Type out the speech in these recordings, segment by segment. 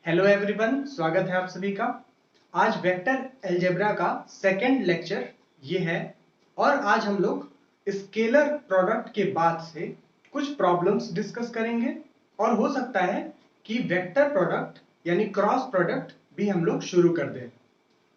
Hello everyone, स्वागत है आप सभी का। आज वेक्टर अलजेब्रा का सेकंड लेक्चर ये है और आज हम लोग स्केलर प्रोडक्ट के बाद से कुछ प्रॉब्लम्स डिस्कस करेंगे और हो सकता है कि वेक्टर प्रोडक्ट यानी क्रॉस प्रोडक्ट भी हम लोग शुरू कर दें।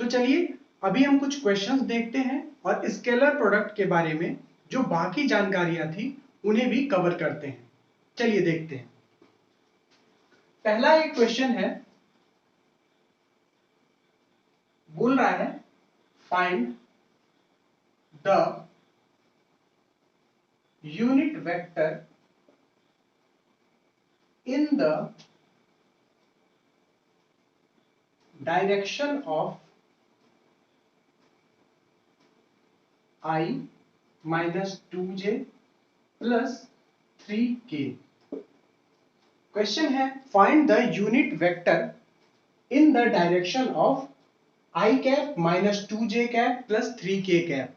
तो चलिए अभी हम कुछ क्वेश्चंस देखते हैं और स्केलर प्रोडक्ट के बारे में जो बाकी जानकारियां थी उन्हें भी कवर करते हैं। चलिए देखते हैं। पहला एक क्वेश्चन है, बोल रहा है find the unit vector in the direction of I minus 2j plus 3k। Question है find the unit vector in the direction of I cap minus 2j cap plus 3k cap.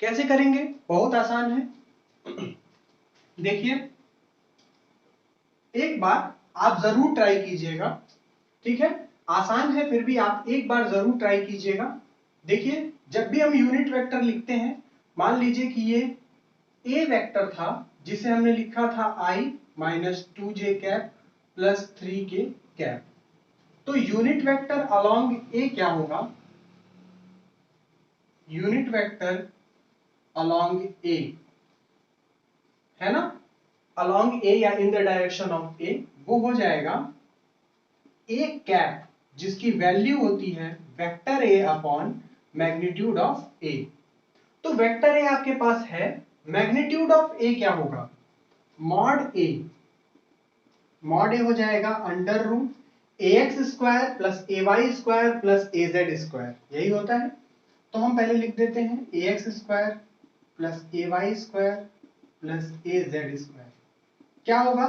कैसे करेंगे? बहुत आसान है। देखिए, एक बार आप जरूर ट्राई कीजिएगा, ठीक है? आसान है फिर भी आप एक बार जरूर ट्राई कीजिएगा। देखिए, जब भी हम यूनिट वेक्टर लिखते हैं, मान लीजिए कि ये a वेक्टर था जिसे हमने लिखा था I minus 2j cap plus 3k cap. तो यूनिट वेक्टर अलोंग a क्या होगा? यूनिट वेक्टर अलोंग a है ना, अलोंग a या इन द डायरेक्शन ऑफ a, वो हो जाएगा a कैप, जिसकी वैल्यू होती है vector a upon magnitude of a। तो वेक्टर a आपके पास है, मैग्नीट्यूड ऑफ a क्या होगा? Mod a। मॉड a हो जाएगा under root ax square plus ay square plus az square, यही होता है। तो हम पहले लिख देते हैं ax square plus ay square plus az square. क्या होगा?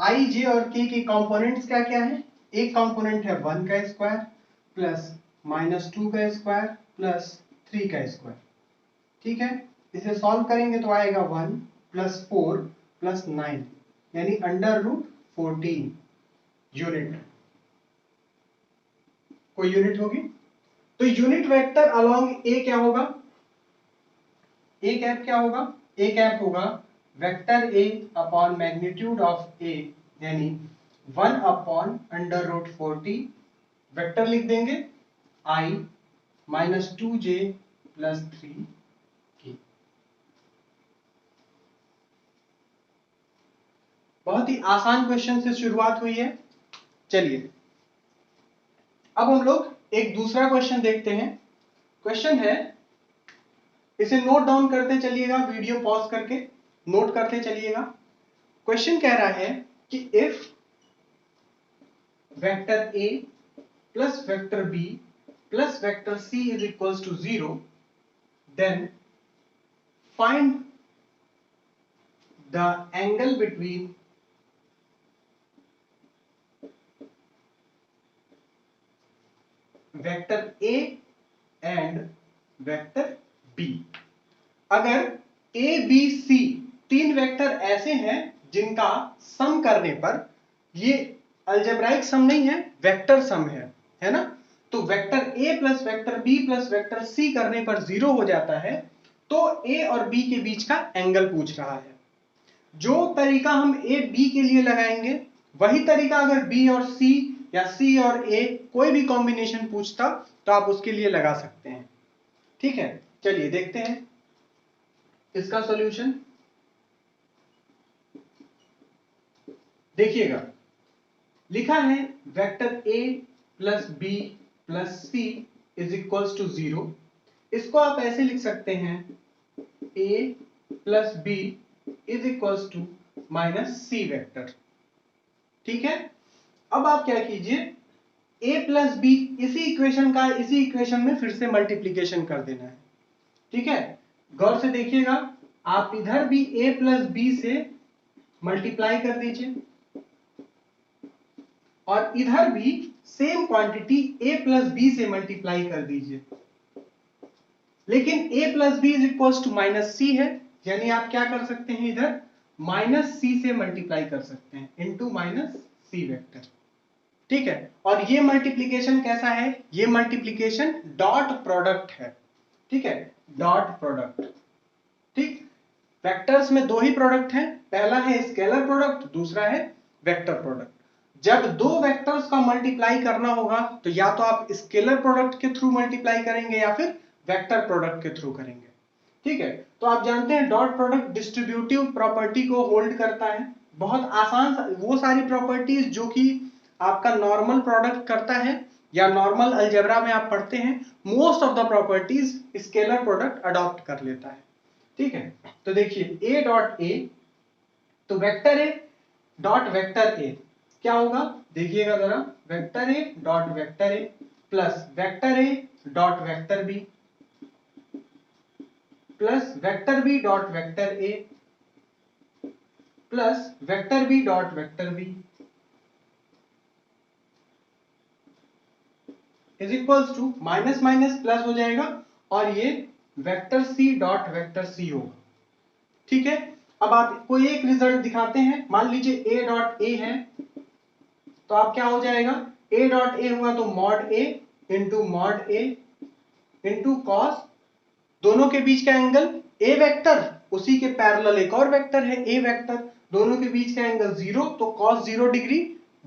i, j और k के कंपोनेंट्स क्या क्या है? एक कंपोनेंट है 1 का स्क्वायर प्लस माइनस 2 का स्क्वायर प्लस 3 का स्क्वायर, ठीक है? इसे सॉल्व करेंगे तो आएगा 1 प्लस 4 प्लस 9 यानी अंडर रूट 14 यूनिट। कोई यूनिट होगी। तो यूनिट वेक्टर अलोंग ए क्या होगा? ए कैप क्या होगा? ए कैप होगा vector a upon magnitude of a यानी 1 अपॉन अंडर रूट 40। वेक्टर लिख देंगे i minus 2j plus 3k। बहुत ही आसान क्वेश्चन से शुरुआत हुई है। चलिए अब हम लोग एक दूसरा क्वेश्चन देखते हैं। क्वेश्चन है, इसे नोट डाउन करते चलिएगा, वीडियो पॉज करके नोट करते चलिएगा। क्वेश्चन कह रहा है कि if vector a plus vector b plus vector c is equals to 0, then find the angle between vector a and vector b। अगर a b c तीन वेक्टर ऐसे हैं जिनका सम करने पर, ये अलजेब्राइक सम नहीं है, वेक्टर सम है ना? तो vector a plus vector b plus vector c करने पर 0 हो जाता है, तो a और b के बीच का एंगल पूछ रहा है। जो तरीका हम a b के लिए लगाएंगे वही तरीका अगर b और c या c और a कोई भी कॉम्बिनेशन पूछता तो आप उसके लिए लगा सकते हैं, ठीक है? चलिए देखते हैं इसका सॉल्यूशन। देखिएगा, लिखा है vector a plus b plus c is equals to 0। इसको आप ऐसे लिख सकते हैं a plus b is equals to minus c vector, ठीक है? अब आप क्या कीजिए, a प्लस b इसी इक्वेशन में फिर से मल्टीप्लीकेशन कर देना है, ठीक है? गौर से देखिएगा, आप इधर भी a प्लस b से मल्टीप्लाई कर दीजिए और इधर भी same quantity a plus b से मल्टीप्लाई कर दीजिए। लेकिन a plus b is equals to minus c है, यानी आप क्या कर सकते हैं, इधर माइनस c से मल्टीप्लाई कर सकते हैं इनटू माइनस c वेक्टर। ठीक है। और ये मल्टीप्लीकेशन कैसा है, ये मल्टीप्लीकेशन डॉट प्रोडक्ट है, ठीक है, डॉट प्रोडक्ट। ठीक, वेक्टर्स में दो ही प्रोडक्ट हैं, पहला है स्केलर प्रोडक्ट, दूसरा है वेक्टर प्रोडक्ट। जब दो वेक्टर्स का मल्टीप्लाई करना होगा तो या तो आप स्केलर प्रोडक्ट के थ्रू मल्टीप्लाई करेंगे या फिर वेक्टर प्रोडक्ट के थ्रू करेंगे। ठीक है, तो आप जानते हैं डॉट प्रोडक्ट डिस्ट्रीब्यूटिव प्रॉपर्टी को होल्ड करता है। बहुत आसान, वो सारी प्रॉपर्टीज जो कि आपका नॉर्मल प्रोडक्ट करता है या नॉर्मल अलजेब्रा में आप पढ़ते हैं, most of the properties scalar product adopt कर लेता है। ठीक है, तो देखिए ए डॉट ए, तो vector a dot vector a क्या होगा, देखिएगा जरा, vector a dot vector a plus vector a dot vector b plus vector b dot vector a plus vector b dot vector b is equals to minus minus plus हो जाएगा और ये vector c dot vector c होगा। ठीक है, अब आप कोई एक रिजल्ट दिखाते हैं, मान लीजिए ए डॉट ए है, तो आप क्या हो जाएगा, ए डॉट ए हुआ तो मॉड ए इंटू कॉस, दोनों के बीच का एंगल ए वेक्टर, उसी के पैरेलल एक और वेक्टर है ए वेक्टर, दोनों के बीच का एंगल 0, तो कॉस 0 डिग्री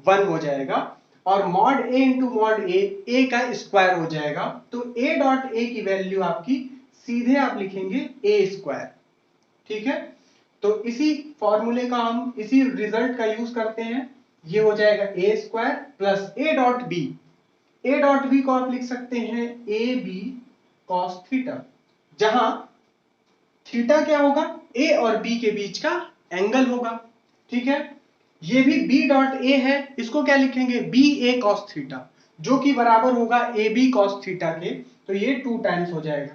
1 हो जाएगा, और मॉड ए इंटू मॉड ए का स्क्वायर हो जाएगा, तो ए डॉट ए की वैल्यू आपकी सीधे आप लिखेंगे ए स्क्वायर। ठीक है, तो इसी फॉर्मूले का हम इसी रिजल्ट का यूज करते हैं, ये हो जाएगा a square plus a dot b, a dot b को आप लिख सकते हैं ए बी कॉस थीटा, जहां थीटा क्या होगा, ए और बी के बीच का एंगल होगा। ठीक है, ये भी बी डॉट ए है, इसको क्या लिखेंगे, बी ए कॉस थीटा, जो कि बराबर होगा ए बी कॉस थीटा के, तो ये 2 टाइम्स हो जाएगा।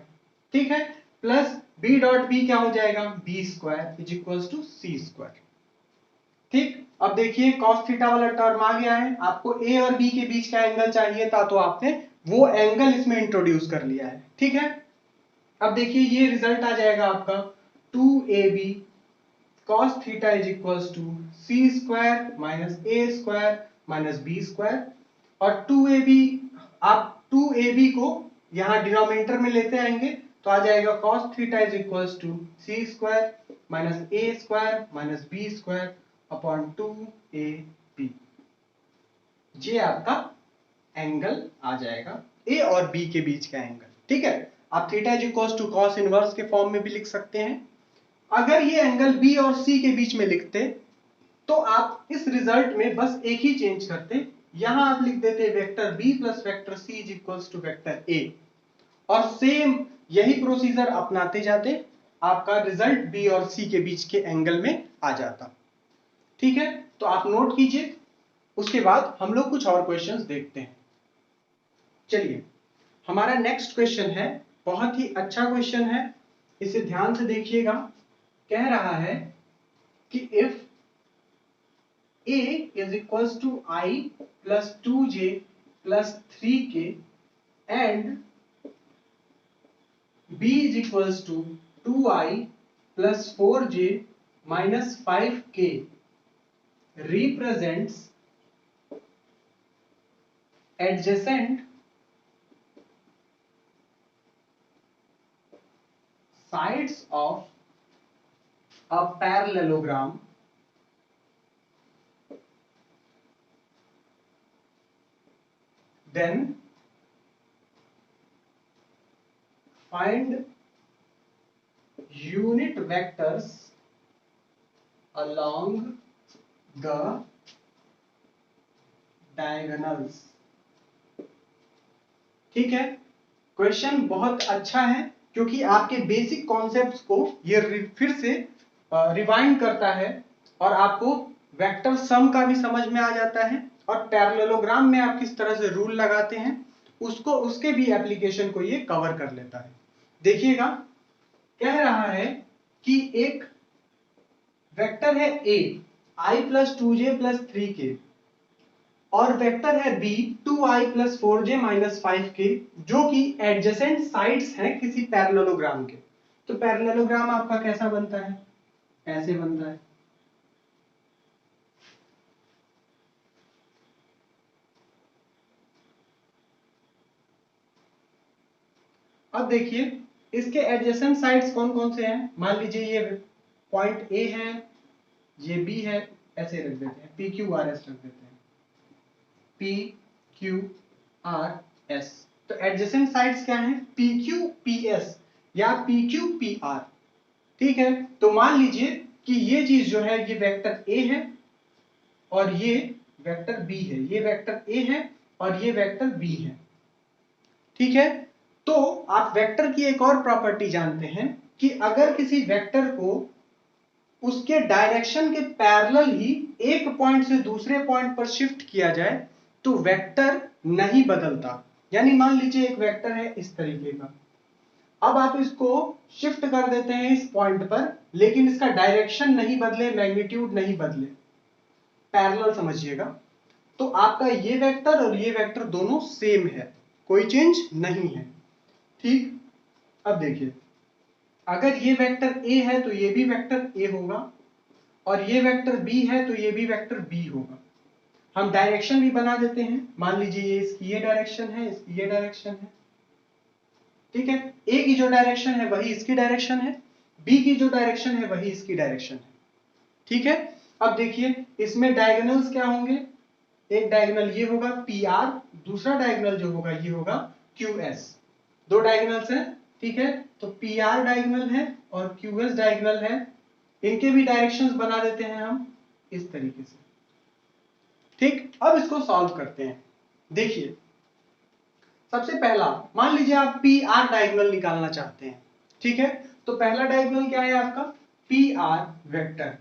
ठीक है, प्लस बी डॉट बी क्या हो जाएगा, b square is equals to c square. ठीक, अब देखिए कॉस थीटा वाला टर्म आ गया है, आपको ए और बी के बीच का एंगल चाहिए था, तो आपने वो एंगल इसमें इंट्रोड्यूस कर लिया है। ठीक है, अब देखिए ये रिजल्ट आ जाएगा आपका 2ab cos theta is equals to c square minus a square minus b square, और 2ab, आप 2ab को यहां डिनोमिनेटर में लेते आएंगे तो आ जाएगा cos theta is equals to c square minus a square minus b square upon 2ab, ये आपका एंगल आ जाएगा ए और बी के बीच का एंगल। ठीक है, आप theta is equals to cos inverse के फॉर्म में भी लिख सकते हैं। अगर ये एंगल बी और सी के बीच में लिखते तो आप इस रिजल्ट में बस एक ही चेंज करते, यहां आप लिख देते vector b plus vector c is equals to vector a, और सेम यही प्रोसीजर अपनाते जाते, आपका रिजल्ट बी और सी के बीच के एंगल में आ जाता। ठीक है, तो आप नोट कीजिए, उसके बाद हम लोग कुछ और क्वेश्चंस देखते हैं। चलिए, हमारा नेक्स्ट क्वेश्चन है, बहुत ही अच्छा क्वेश्चन है, इसे ध्यान से देखिएगा। कह रहा है कि if a is equals to I plus 2j plus 3k and b is equals to 2I plus 4j minus 5k represents adjacent sides of a parallelogram, then find unit vectors along the diagonals। ठीक है, question बहुत अच्छा है क्योंकि आपके basic concepts को ये फिर से रिवाइंड करता है, और आपको वेक्टर सम का भी समझ में आ जाता है, और पैरेललोग्राम में आप किस तरह से रूल लगाते हैं उसको, उसके भी एप्लीकेशन को ये कवर कर लेता है। देखिएगा, कह रहा है कि एक वेक्टर है a I plus 2j plus 3k, और वेक्टर है b 2i plus 4j minus 5k, जो कि एडजेसेंट साइड्स हैं किसी पैरेललोग्राम के। तो पैरेललोग्राम आपका कैसा बनता है, ऐसे बनता है। अब देखिए इसके एडजेसेंट साइड्स कौन कौन से हैं। मान लीजिए ये पॉइंट ए है, ये बी है, ऐसे रख देते हैं, पी क्यू आर एस रख देते हैं, पी क्यू आर एस। तो एडजेसेंट साइड्स क्या हैं, पी क्यू पी एस या पी क्यू पी आर। ठीक है, तो मान लीजिए कि ये चीज जो है ये वेक्टर ए है और ये वेक्टर बी है, ये वेक्टर ए है और ये वेक्टर बी है। ठीक है, तो आप वेक्टर की एक और प्रॉपर्टी जानते हैं कि अगर किसी वेक्टर को उसके डायरेक्शन के पैरेलल ही एक पॉइंट से दूसरे पॉइंट पर शिफ्ट किया जाए तो वेक्टर नहीं बदलता। यानी मान लीजिए एक वेक्टर है इस तरीके का, अब आप इसको शिफ्ट कर देते हैं इस पॉइंट पर, लेकिन इसका डायरेक्शन नहीं बदले, मैग्नीट्यूड नहीं बदले, पैरेलल समझिएगा, तो आपका ये वेक्टर और ये वेक्टर दोनों सेम है, कोई चेंज नहीं है। ठीक, अब देखिए अगर ये वेक्टर ए है तो ये भी वेक्टर ए होगा और ये वेक्टर बी है तो ये भी वेक्टर बी होगा। हम डायरेक्शन भी बना देते हैं, मान लीजिए ये इसकी ये डायरेक्शन है, इसकी ये डायरेक्शन है। ठीक है, ए की जो डायरेक्शन है वही इसकी डायरेक्शन है, बी की जो डायरेक्शन है वही इसकी डायरेक्शन है। ठीक है, अब देखिए इसमें डायगोनल्स क्या होंगे, एक डायगोनल ये होगा पी आर, दूसरा डायगोनल जो होगा ये होगा क्यू एस। दो डायगोनल्स हैं। ठीक है, तो पी आर डायगोनल है और क्यू एस डायगोनल है, इनके भी डायरेक्शंस बना देते हैं हम इस तरीके से। ठीक, अब इसको सॉल्व करते हैं। देखिए सबसे पहला मान लीजिए आप पी आर डायगोनल निकालना चाहते हैं। ठीक है, तो पहला डायगोनल क्या है आपका, पी आर वेक्टर।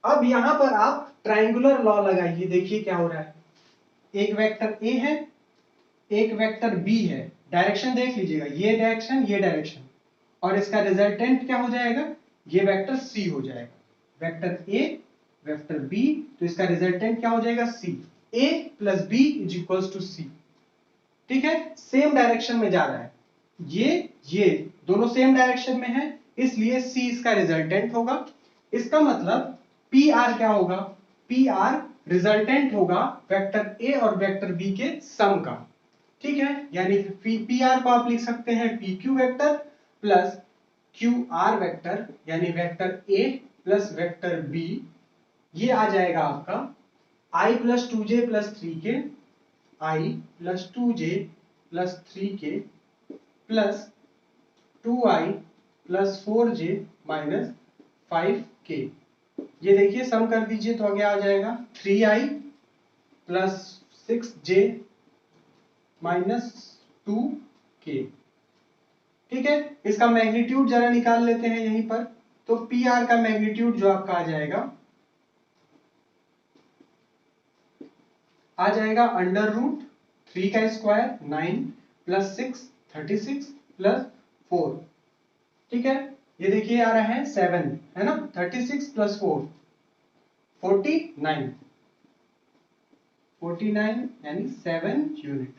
अब यहां पर आप ट्रायंगुलर लॉ लगाइए, देखिए क्या हो रहा है। एक वेक्टर ए है, एक वेक्टर बी है, डायरेक्शन देख लीजिएगा, ये डायरेक्शन ये डायरेक्शन, और इसका रिजल्टेंट क्या हो जाएगा, ये वेक्टर सी हो जाएगा। वेक्टर ए वेक्टर बी, तो इसका रिजल्टेंट क्या हो जाएगा, c. A plus b is equals to c. ठीक है, सेम डायरेक्शन में जा रहा है, ये दोनों सेम डायरेक्शन में है, इसलिए सी इसका रिजल्टेंट होगा। इसका मतलब पी आर क्या होगा, पी आर रिजल्टेंट होगा वेक्टर ए और वेक्टर बी के सम का। ठीक है, यानी पी आर को आप लिख सकते हैं p q vector plus q r vector, यानी vector a plus vector b. ये आ जाएगा आपका i plus two j plus three k, i plus two j plus three k plus 2i plus 4j minus 5k। ये देखिए सम कर दीजिए तो आगे आ जाएगा 3i plus 6j minus 2k। ठीक है, इसका मैग्नीट्यूड जरा निकाल लेते हैं यहीं पर। तो पी आर का मैग्नीट्यूड जो आपका आ जाएगा अंडर रूट 3 का स्क्वायर 9 प्लस 6 36 प्लस 4। ठीक है, ये देखिए आ रहा है 7, है ना, 36 प्लस 4 49 यानी 7 यूनिट।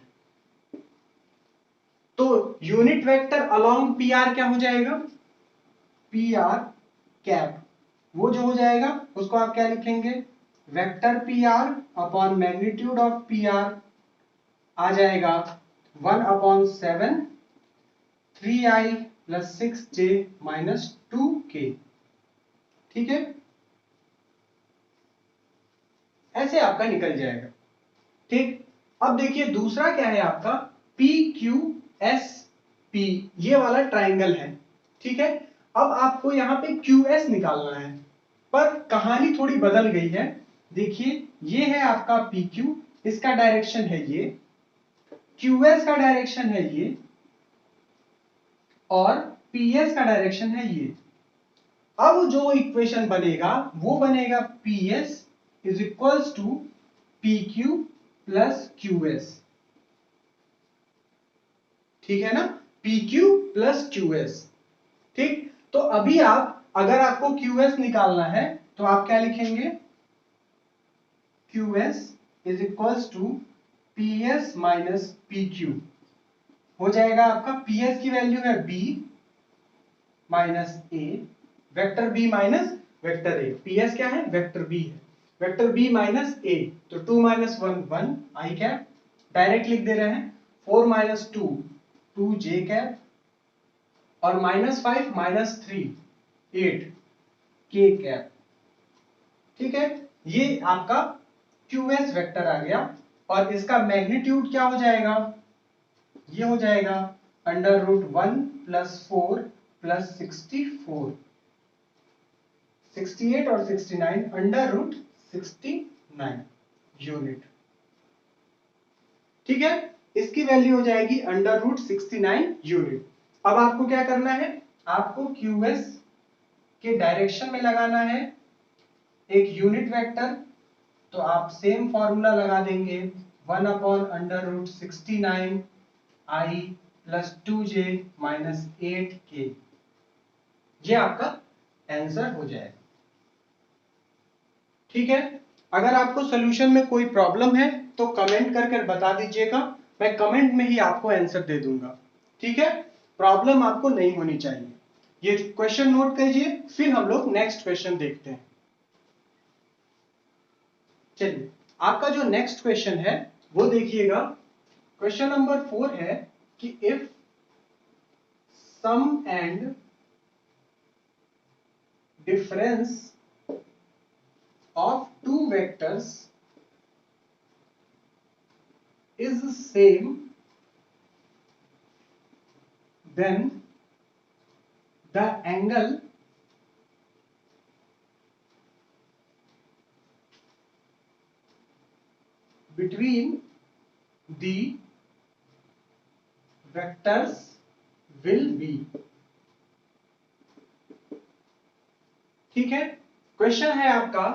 तो unit vector along P R क्या हो जाएगा, पी आर कैप, वो जो हो जाएगा उसको आप क्या लिखेंगे, vector p r upon magnitude of p r आ जाएगा 1/7 3i plus 6j minus 2k। ठीक है, ऐसे आपका निकल जाएगा। ठीक, अब देखिए दूसरा क्या है आपका पी क्यू एस पी, ये वाला ट्राइंगल है। ठीक है, अब आपको यहां पे क्यू एस निकालना है, पर कहानी थोड़ी बदल गई है। देखिए ये है आपका पी क्यू, इसका डायरेक्शन है ये, क्यू एस का डायरेक्शन है ये और पी एस का डायरेक्शन है ये। अब जो इक्वेशन बनेगा वो बनेगा P S is equals to P Q plus Q S. ठीक है ना, P Q plus Q S. ठीक, तो अभी आप अगर आपको क्यू एस निकालना है तो आप क्या लिखेंगे, Q S is equals to P S minus P Q. हो जाएगा आपका पी एस की वैल्यू है b minus a, vector b minus vector a. P S क्या है, वेक्टर b है, वेक्टर b माइनस ए, तो 2 माइनस 1 1 आई कैप, डायरेक्ट लिख दे रहे हैं 4 माइनस 2 2j कैप और -5 -3 8 k कैप। ठीक है, ये आपका QS वेक्टर आ गया और इसका मैग्नीट्यूड क्या हो जाएगा, ये हो जाएगा √1 + 4 + 64, 68 और 69 √69 यूनिट। ठीक है, इसकी वैल्यू हो जाएगी √69 यूनिट। अब आपको क्या करना है, आपको QS के डायरेक्शन में लगाना है एक यूनिट वेक्टर, तो आप सेम फॉर्मूला लगा देंगे 1/√69 I + 2j - 8k। ये आपका आंसर हो जाएगा। ठीक है, अगर आपको सॉल्यूशन में कोई प्रॉब्लम है तो कमेंट करके बता दीजिएगा, मैं कमेंट में ही आपको आंसर दे दूंगा। ठीक है, प्रॉब्लम आपको नहीं होनी चाहिए। ये क्वेश्चन नोट कीजिए, फिर हम लोग नेक्स्ट क्वेश्चन देखते हैं। चलिए, आपका जो नेक्स्ट क्वेश्चन है वो देखिएगा। क्वेश्चन नंबर 4 है कि if sum and difference of two vectors is same, then the angle between the vectors will be। ठीक है, क्वेश्चन है आपका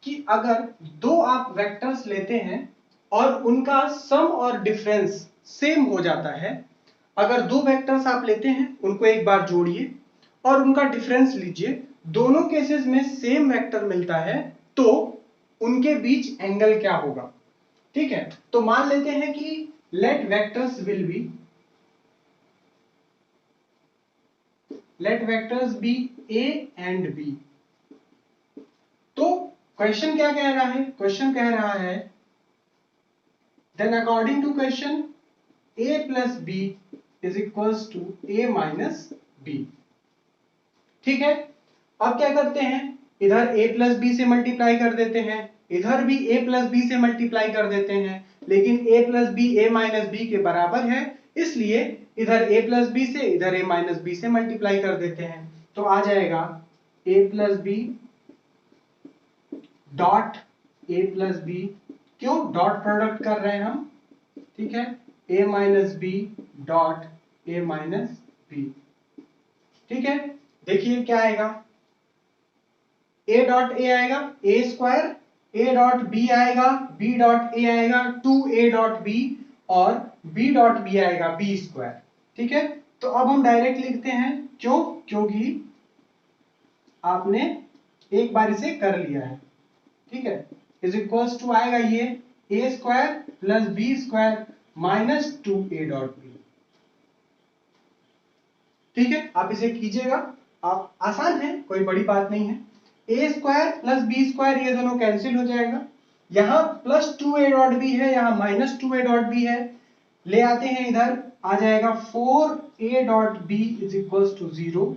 कि अगर दो आप वेक्टर्स लेते हैं और उनका सम और डिफरेंस सेम हो जाता है, अगर दो वेक्टर्स आप लेते हैं उनको एक बार जोड़िए और उनका डिफरेंस लीजिए, दोनों केसेस में सेम वेक्टर मिलता है, तो उनके बीच एंगल क्या होगा। ठीक है, तो मान लेते हैं कि let vectors be A and B। तो क्वेश्चन क्या कह रहा है, क्वेश्चन कह रहा है then according to question A + B = A - B। ठीक है, अब क्या करते हैं, इधर A + B से मल्टीप्लाई कर देते हैं, इधर भी A + B से मल्टीप्लाई कर देते हैं, लेकिन A + B A - B के बराबर है, इसलिए इधर A + B से इधर A - B से मल्टीप्लाई कर देते हैं, तो आ जाएगा A + B dot A + B, क्यों डॉट प्रोडक्ट कर रहे हैं हम। ठीक है, A - B dot A - B। ठीक है, देखिए क्या आएगा, A डॉट A आएगा A², A डॉट B आएगा B डॉट A आएगा 2A डॉट B और B डॉट B आएगा B²। ठीक है, तो अब हम डायरेक्ट लिखते हैं, क्यों, क्योंकि आपने एक बार इसे कर लिया है। ठीक है, = आएगा ये A² + B² - 2A dot B। ठीक है, आप इसे कीजिएगा, आप आसान है, कोई बड़ी बात नहीं है। A² + B² ये दोनों कैंसिल हो जाएगा, यहां +2A डॉट B है, यहां -2A डॉट B है, ले आते हैं इधर, आ जाएगा 4A डॉट B = 0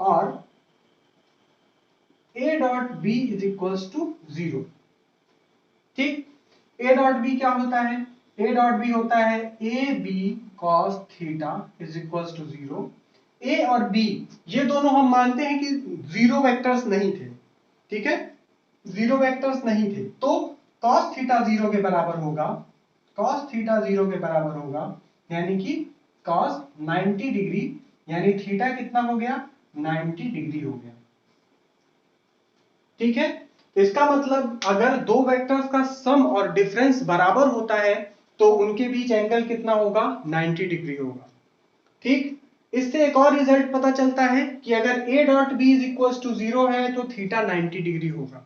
और A डॉट B = 0। ठीक, A डॉट B क्या होता है, A डॉट B होता है AB cos θ = 0। A और B ये दोनों हम मानते हैं कि जीरो वेक्टर्स नहीं थे। ठीक है, जीरो वेक्टर्स नहीं थे, तो cos θ 0 के बराबर होगा, cos θ 0 के बराबर होगा, यानी कि cos 90 डिग्री, यानी थीटा कितना हो गया, 90 डिग्री हो गया। ठीक है, इसका मतलब अगर दो वेक्टर्स का सम और डिफरेंस बराबर होता है तो उनके बीच एंगल कितना होगा, 90 डिग्री होगा। ठीक, इससे एक और रिजल्ट पता चलता है कि अगर A डॉट B = 0 है तो थीटा 90 डिग्री होगा।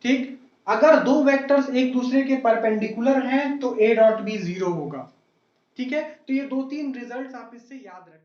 ठीक, अगर दो वेक्टर्स एक दूसरे के परपेंडिकुलर हैं तो A डॉट B 0 होगा। ठीक है, तो ये 2-3 रिजल्ट्स आप इससे याद रखें।